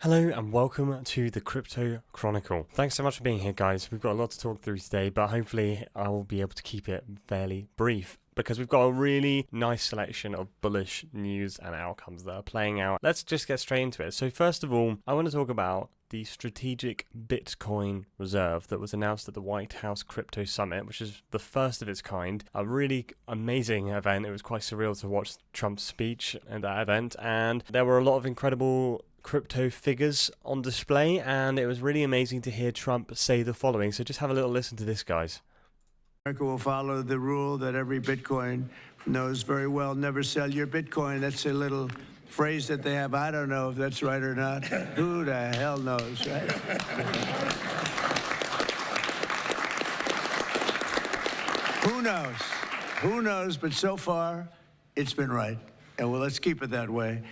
Hello and welcome to the Crypto Chronicle. Thanks so much for being here, guys. We've got a lot to talk through today, but hopefully I will be able to keep it fairly brief because we've got a really nice selection of bullish news and outcomes that are playing out. Let's just get straight into it. So first of all, I want to talk about the strategic Bitcoin reserve that was announced at the White House Crypto Summit, which is the first of its kind. A really amazing event. It was quite surreal to watch Trump's speech at that event, and there were a lot of incredible crypto figures on display, and it was really amazing to hear Trump say the following. So just have a little listen to this, guys. America will follow the rule that every Bitcoin knows very well: never sell your Bitcoin. That's a little phrase that they have. I don't know if that's right or not. Who the hell knows, right? Who knows? Who knows? But so far, it's been right. And well, let's keep it that way.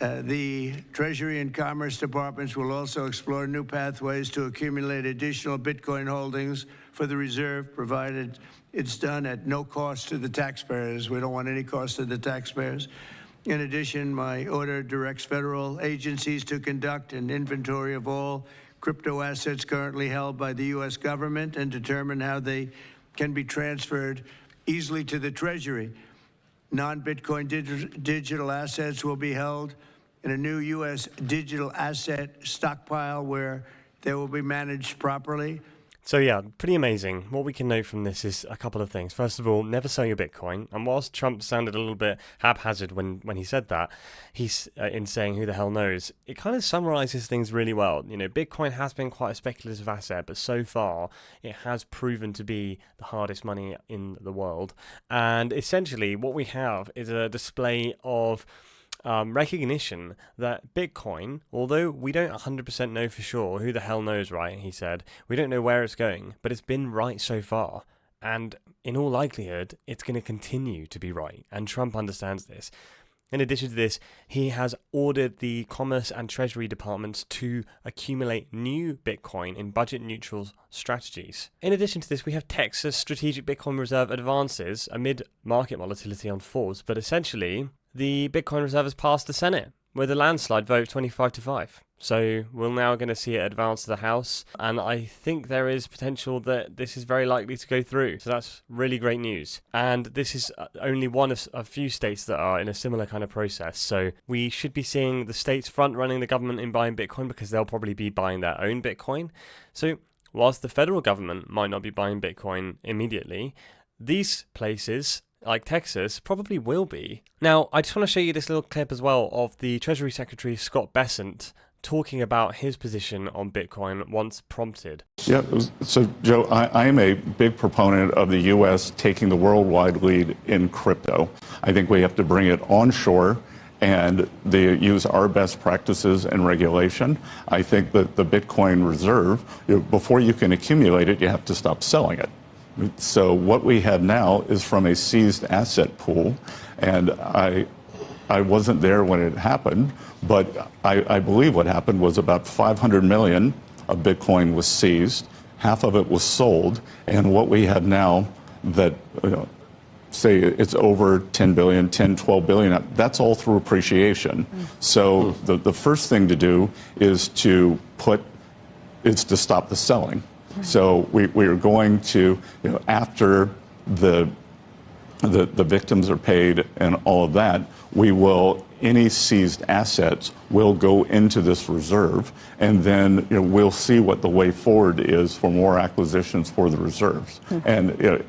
The Treasury and Commerce Departments will also explore new pathways to accumulate additional Bitcoin holdings for the reserve, provided it's done at no cost to the taxpayers. We don't want any cost to the taxpayers. In addition, my order directs federal agencies to conduct an inventory of all crypto assets currently held by the U.S. government and determine how they can be transferred easily to the Treasury. Non-Bitcoin digital assets will be held in a new U.S. digital asset stockpile where they will be managed properly. So yeah, pretty amazing. What we can note from this is a couple of things. First of all, never sell your Bitcoin. And whilst Trump sounded a little bit haphazard when he said that, he's in saying who the hell knows, it kind of summarizes things really well. You know, Bitcoin has been quite a speculative asset, but so far it has proven to be the hardest money in the world. And essentially what we have is a display of recognition that Bitcoin, although we don't 100% know for sure, who the hell knows, right? He said, we don't know where it's going, but it's been right so far. And in all likelihood, it's going to continue to be right. And Trump understands this. In addition to this, he has ordered the Commerce and Treasury departments to accumulate new Bitcoin in budget-neutral strategies. In addition to this, we have Texas Strategic Bitcoin Reserve advances amid market volatility on Forbes, but essentially, the Bitcoin Reserve has passed the Senate with a landslide vote 25-5. So we're now going to see it advance to the House, and I think there is potential that this is very likely to go through. So that's really great news. And this is only one of a few states that are in a similar kind of process. So we should be seeing the states front running the government in buying Bitcoin because they'll probably be buying their own Bitcoin. So whilst the federal government might not be buying Bitcoin immediately, these places like Texas probably will be. Now, I just want to show you this little clip as well of the Treasury Secretary Scott Bessent talking about his position on Bitcoin once prompted. Yeah, so Joe, I am a big proponent of the U.S. taking the worldwide lead in crypto. I think we have to bring it onshore and they use our best practices and regulation. I think that the Bitcoin reserve, before you can accumulate it, you have to stop selling it. So what we have now is from a seized asset pool, and I wasn't there when it happened, but I believe what happened was about 500 million of Bitcoin was seized, half of it was sold, and what we have now that, say it's over 10 billion, 10, 12 billion, that's all through appreciation. So the first thing to do is to stop the selling. So we are going to, after the victims are paid and all of that, any seized assets will go into this reserve, and then we'll see what the way forward is for more acquisitions for the reserves. And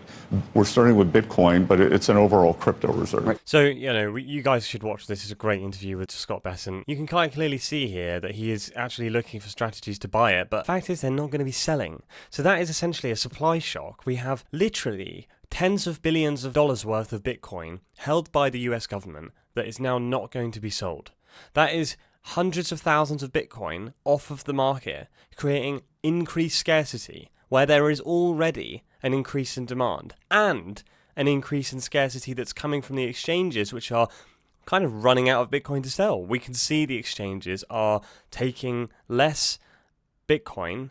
we're starting with Bitcoin, but it's an overall crypto reserve. Right. So, you guys should watch this. It's a great interview with Scott Bessent. You can quite clearly see here that he is actually looking for strategies to buy it, but the fact is they're not going to be selling. So that is essentially a supply shock. We have literally tens of billions of dollars worth of Bitcoin held by the US government that is now not going to be sold. That is hundreds of thousands of Bitcoin off of the market, creating increased scarcity where there is already an increase in demand and an increase in scarcity that's coming from the exchanges, which are kind of running out of Bitcoin to sell. We can see the exchanges are taking less Bitcoin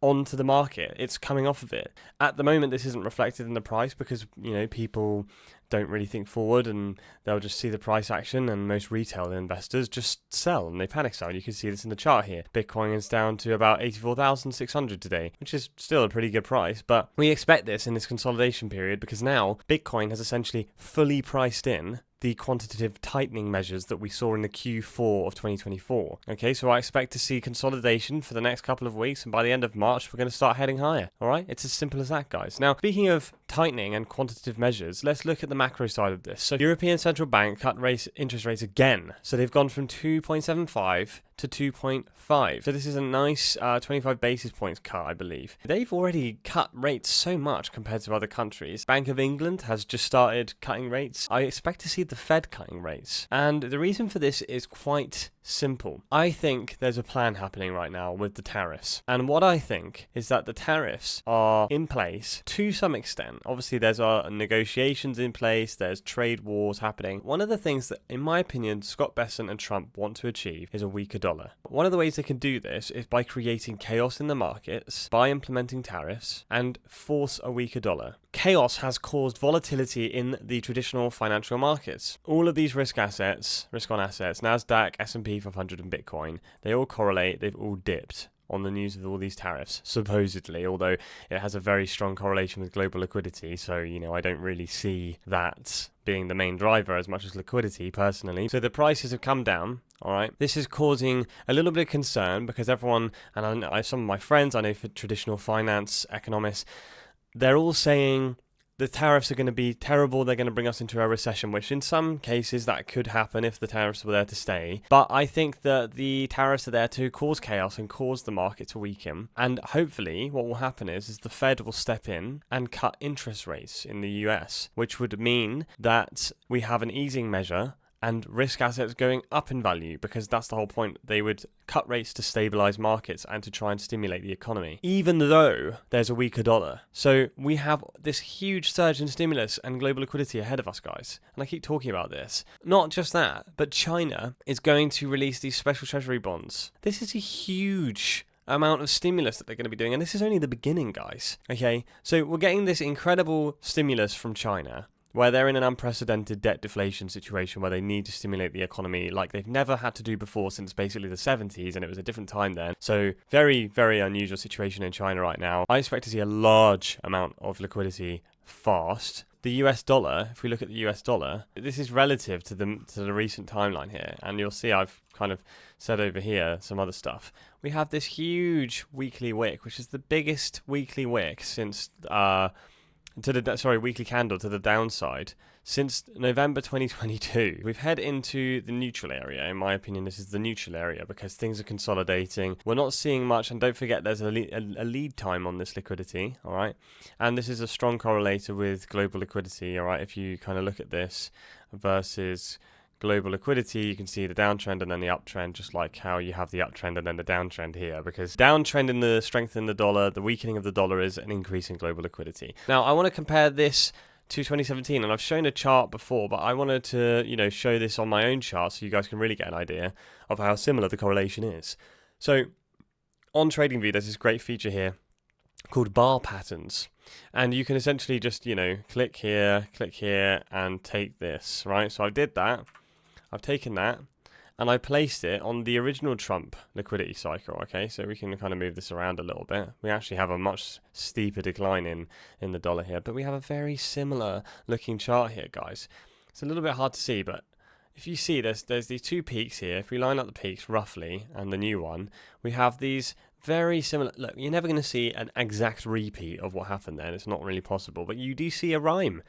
onto the market. It's coming off of it. At the moment, this isn't reflected in the price because, people don't really think forward and they'll just see the price action, and most retail investors just sell and they panic sell. You can see this in the chart here. Bitcoin is down to about 84,600 today, which is still a pretty good price, but we expect this in this consolidation period because now Bitcoin has essentially fully priced in the quantitative tightening measures that we saw in the Q4 of 2024. Okay, so I expect to see consolidation for the next couple of weeks, and by the end of March, we're going to start heading higher. All right, it's as simple as that, guys. Now, speaking of tightening and quantitative measures, let's look at the macro side of this. So, European Central Bank cut interest rates again. So, they've gone from 2.75 to 2.5. So this is a nice 25 basis points cut, I believe. They've already cut rates so much compared to other countries. Bank of England has just started cutting rates. I expect to see the Fed cutting rates. And the reason for this is quite simple. I think there's a plan happening right now with the tariffs. And what I think is that the tariffs are in place to some extent. Obviously, there's negotiations in place. There's trade wars happening. One of the things that, in my opinion, Scott Bessent and Trump want to achieve is a weaker dollar. One of the ways they can do this is by creating chaos in the markets, by implementing tariffs, and force a weaker dollar. Chaos has caused volatility in the traditional financial markets. All of these risk on assets, Nasdaq, S&P 500 and Bitcoin, they all correlate, they've all dipped on the news of all these tariffs, supposedly, although it has a very strong correlation with global liquidity, so, I don't really see that being the main driver as much as liquidity, personally. So the prices have come down, all right? This is causing a little bit of concern because everyone, and some of my friends, I know for traditional finance economists, they're all saying the tariffs are going to be terrible, they're going to bring us into a recession, which in some cases that could happen if the tariffs were there to stay. But I think that the tariffs are there to cause chaos and cause the market to weaken. And hopefully what will happen is the Fed will step in and cut interest rates in the US, which would mean that we have an easing measure and risk assets going up in value, because that's the whole point. They would cut rates to stabilize markets and to try and stimulate the economy, even though there's a weaker dollar. So we have this huge surge in stimulus and global liquidity ahead of us, guys. And I keep talking about this. Not just that, but China is going to release these special treasury bonds. This is a huge amount of stimulus that they're going to be doing, and this is only the beginning, guys. Okay, so we're getting this incredible stimulus from China, where they're in an unprecedented debt deflation situation where they need to stimulate the economy like they've never had to do before since basically the 70s, and it was a different time then. So very, very unusual situation in China right now. I expect to see a large amount of liquidity fast. The US dollar, if we look at the US dollar, this is relative to the recent timeline here, and you'll see I've kind of said over here some other stuff. We have this huge weekly wick, which is the biggest weekly wick since weekly candle to the downside since November 2022. We've head into the neutral area. In my opinion, this is the neutral area because things are consolidating. We're not seeing much, and don't forget there's a lead time on this liquidity, all right? And this is a strong correlator with global liquidity, all right? If you kind of look at this versus global liquidity, you can see the downtrend and then the uptrend, just like how you have the uptrend and then the downtrend here, because downtrend in the strength in the dollar, the weakening of the dollar is an increase in global liquidity. Now, I want to compare this to 2017, and I've shown a chart before, but I wanted to, show this on my own chart so you guys can really get an idea of how similar the correlation is. So, on TradingView, there's this great feature here called bar patterns. And you can essentially just, click here, and take this, right? So I did that. I've taken that and I placed it on the original Trump liquidity cycle, okay? So we can kind of move this around a little bit. We actually have a much steeper decline in the dollar here, but we have a very similar looking chart here, guys. It's a little bit hard to see, but if you see there's these two peaks here. If we line up the peaks roughly and the new one, we have these very similar. Look, you're never going to see an exact repeat of what happened then. It's not really possible, but you do see a rhyme.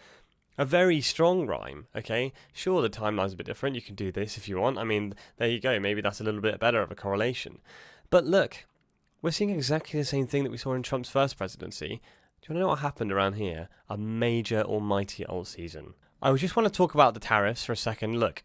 A very strong rhyme, okay? Sure, the timeline's a bit different. You can do this if you want. I mean, there you go. Maybe that's a little bit better of a correlation. But look, we're seeing exactly the same thing that we saw in Trump's first presidency. Do you want to know what happened around here? A major almighty alt season. I just want to talk about the tariffs for a second. Look,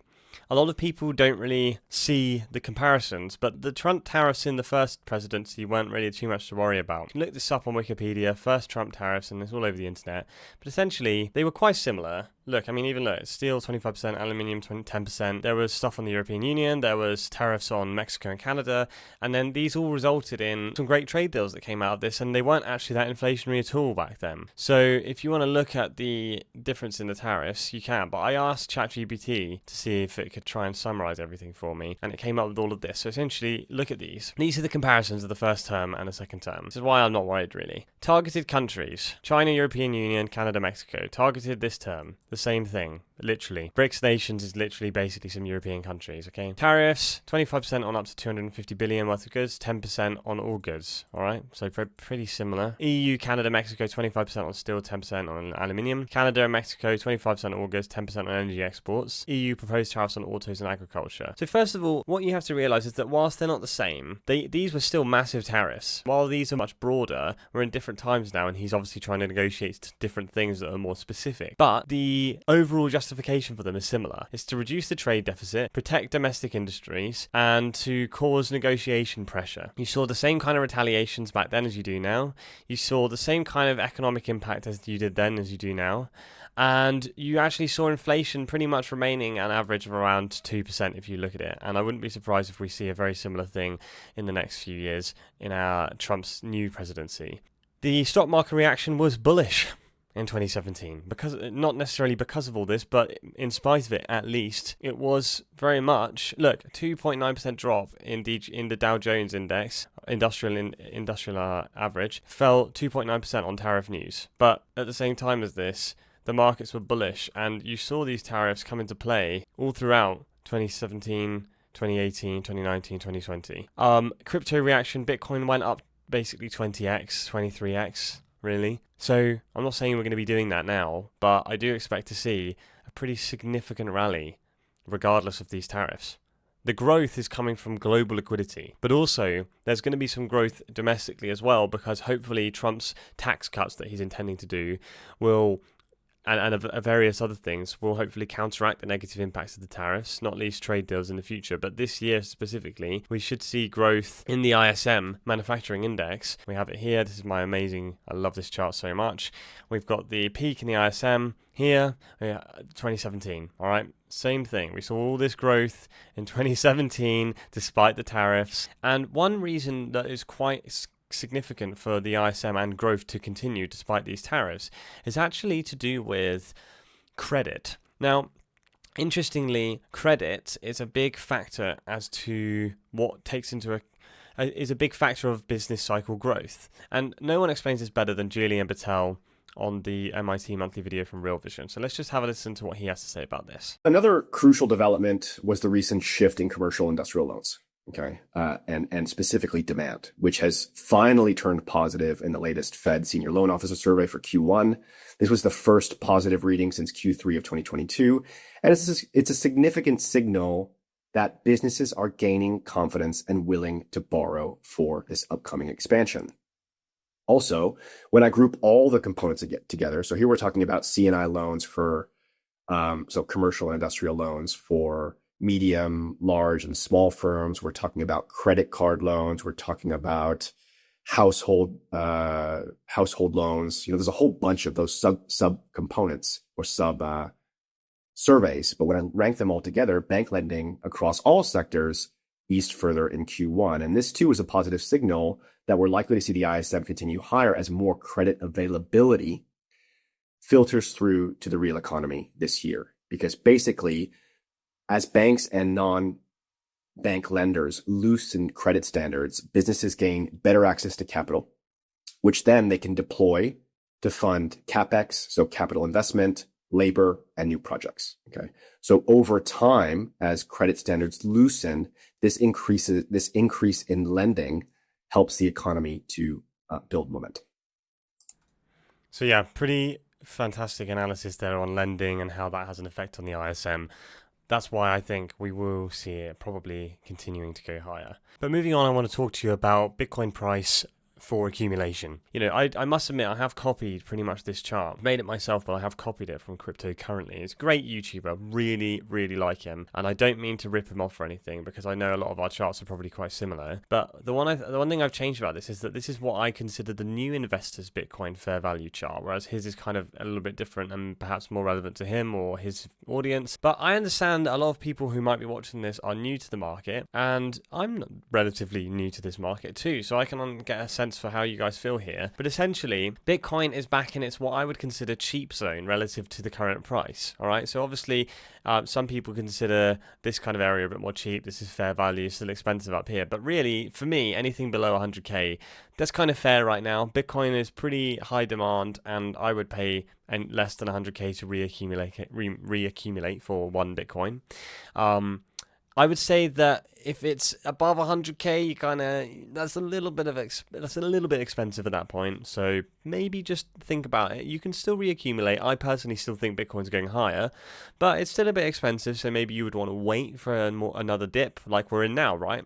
a lot of people don't really see the comparisons, but the Trump tariffs in the first presidency weren't really too much to worry about. You can look this up on Wikipedia, first Trump tariffs, and it's all over the internet. But essentially, they were quite similar. look, I mean, even look, steel 25%, aluminium 10%. There was stuff on the European Union, there was tariffs on Mexico and Canada, and then these all resulted in some great trade deals that came out of this, and they weren't actually that inflationary at all back then. So if you want to look at the difference in the tariffs, you can, but I asked ChatGPT to see if it could try and summarize everything for me, and it came up with all of this. So essentially, look at these. These are the comparisons of the first term and the second term. This is why I'm not worried, really. Targeted countries: China, European Union, Canada, Mexico. Targeted this term, the same thing, literally. BRICS nations is literally basically some European countries, okay? Tariffs, 25% on up to 250 billion worth of goods, 10% on all goods, all right? So pretty similar. EU, Canada, Mexico, 25% on steel, 10% on aluminium. Canada and Mexico, 25% on all goods, 10% on energy exports. EU proposed tariffs on autos and agriculture. So first of all, what you have to realize is that whilst they're not the same, these were still massive tariffs. While these are much broader, we're in different times now, and he's obviously trying to negotiate different things that are more specific. But the overall justification for them is similar. It's to reduce the trade deficit, protect domestic industries, and to cause negotiation pressure. You saw the same kind of retaliations back then as you do now. You saw the same kind of economic impact as you did then as you do now. And you actually saw inflation pretty much remaining an average of around 2% if you look at it. And I wouldn't be surprised if we see a very similar thing in the next few years in Trump's new presidency. The stock market reaction was bullish in 2017, because not necessarily because of all this, but in spite of it, at least it was very much, look, 2.9% drop in the Dow Jones index, industrial average, fell 2.9% on tariff news. But at the same time as this, the markets were bullish, and you saw these tariffs come into play all throughout 2017, 2018, 2019, 2020. Crypto reaction, Bitcoin went up basically 20x, 23x, really. So I'm not saying we're going to be doing that now, but I do expect to see a pretty significant rally regardless of these tariffs. The growth is coming from global liquidity, but also there's going to be some growth domestically as well, because hopefully Trump's tax cuts that he's intending to do will, and various other things, will hopefully counteract the negative impacts of the tariffs, not least trade deals in the future. But this year specifically, we should see growth in the ISM manufacturing index. We have it here. This is my amazing, I love this chart so much. We've got the peak in the ISM here, 2017, all right? Same thing. We saw all this growth in 2017 despite the tariffs. And one reason that is quite significant for the ISM and growth to continue despite these tariffs is actually to do with credit. Now, interestingly, credit is a big factor as to what takes into is a big factor of business cycle growth. And no one explains this better than Julian Battelle on the MIT monthly video from Real Vision. So let's just have a listen to what he has to say about this. Another crucial development was the recent shift in commercial industrial loans. Okay, and specifically demand, which has finally turned positive in the latest Fed Senior Loan Officer survey for Q1. This was the first positive reading since Q3 of 2022. And it's a significant signal that businesses are gaining confidence and willing to borrow for this upcoming expansion. Also, when I group all the components together, so here we're talking about C&I loans for, so commercial and industrial loans for medium, large, and small firms. We're talking about credit card loans. We're talking about household loans. There's a whole bunch of those sub components or sub surveys. But when I rank them all together, bank lending across all sectors eased further in Q1. And this too is a positive signal that we're likely to see the ISM continue higher as more credit availability filters through to the real economy this year. Because basically, as banks and non-bank lenders loosen credit standards, businesses gain better access to capital, which then they can deploy to fund CapEx, so capital investment, labor, and new projects. Okay. So over time, as credit standards loosen, this increase in lending helps the economy to build momentum. So yeah, pretty fantastic analysis there on lending and how that has an effect on the ISM. That's why I think we will see it probably continuing to go higher. But moving on, I want to talk to you about Bitcoin price for accumulation. You know, I must admit, I have copied pretty much this chart. Made it myself, but I have copied it from Crypto Currently. It's a great YouTuber, really, really like him. And I don't mean to rip him off or anything, because I know a lot of our charts are probably quite similar. But the one thing I've changed about this is that this is what I consider the new investor's Bitcoin fair value chart, whereas his is kind of a little bit different and perhaps more relevant to him or his audience. But I understand a lot of people who might be watching this are new to the market, and I'm relatively new to this market too, so I can get a sense for how you guys feel here. But essentially, Bitcoin is back in its what I would consider cheap zone relative to the current price. All right, so obviously some people consider this kind of area a bit more cheap. This is fair value, still expensive up here, but really for me, anything below 100k, that's kind of fair right now. Bitcoin is pretty high demand, and I would pay less than 100k to reaccumulate for one Bitcoin. I would say that if it's above 100k, that's a little bit expensive at that point. So maybe just think about it. You can still reaccumulate. I personally still think Bitcoin's going higher, but it's still a bit expensive. So maybe you would want to wait for another dip like we're in now, right?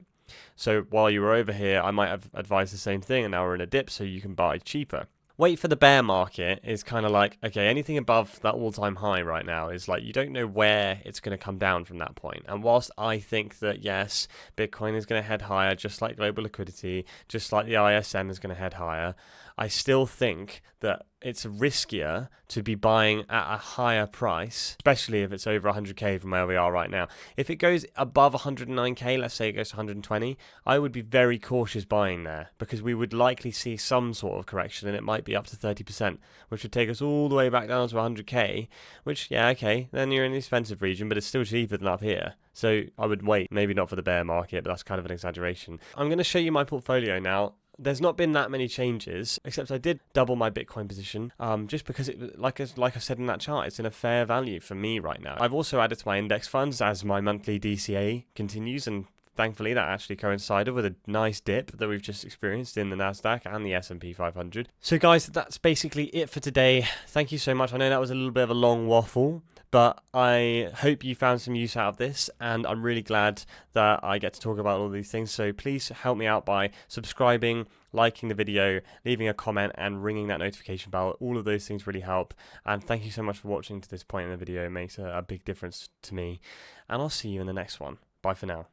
So while you were over here, I might have advised the same thing, and now we're in a dip, so you can buy cheaper. Wait for the bear market is kind of like, okay, anything above that all-time high right now is like, you don't know where it's going to come down from that point. And whilst I think that, yes, Bitcoin is going to head higher, just like global liquidity, just like the ISM is going to head higher, I still think that it's riskier to be buying at a higher price, especially if it's over 100k from where we are right now. If it goes above 109k, let's say it goes to 120, I would be very cautious buying there, because we would likely see some sort of correction, and it might be up to 30%, which would take us all the way back down to 100k, which, yeah, okay, then you're in the expensive region, but it's still cheaper than up here. So I would wait, maybe not for the bear market, but that's kind of an exaggeration. I'm going to show you my portfolio now. There's not been that many changes, except I did double my Bitcoin position, just because it, like I said in that chart, it's in a fair value for me right now. I've also added to my index funds as my monthly DCA continues, and thankfully that actually coincided with a nice dip that we've just experienced in the Nasdaq and the S&P 500. So guys, that's basically it for today. Thank you so much. I know that was a little bit of a long waffle, but I hope you found some use out of this, and I'm really glad that I get to talk about all these things. So please help me out by subscribing, liking the video, leaving a comment, and ringing that notification bell. All of those things really help. And thank you so much for watching to this point in the video. It makes a big difference to me. And I'll see you in the next one. Bye for now.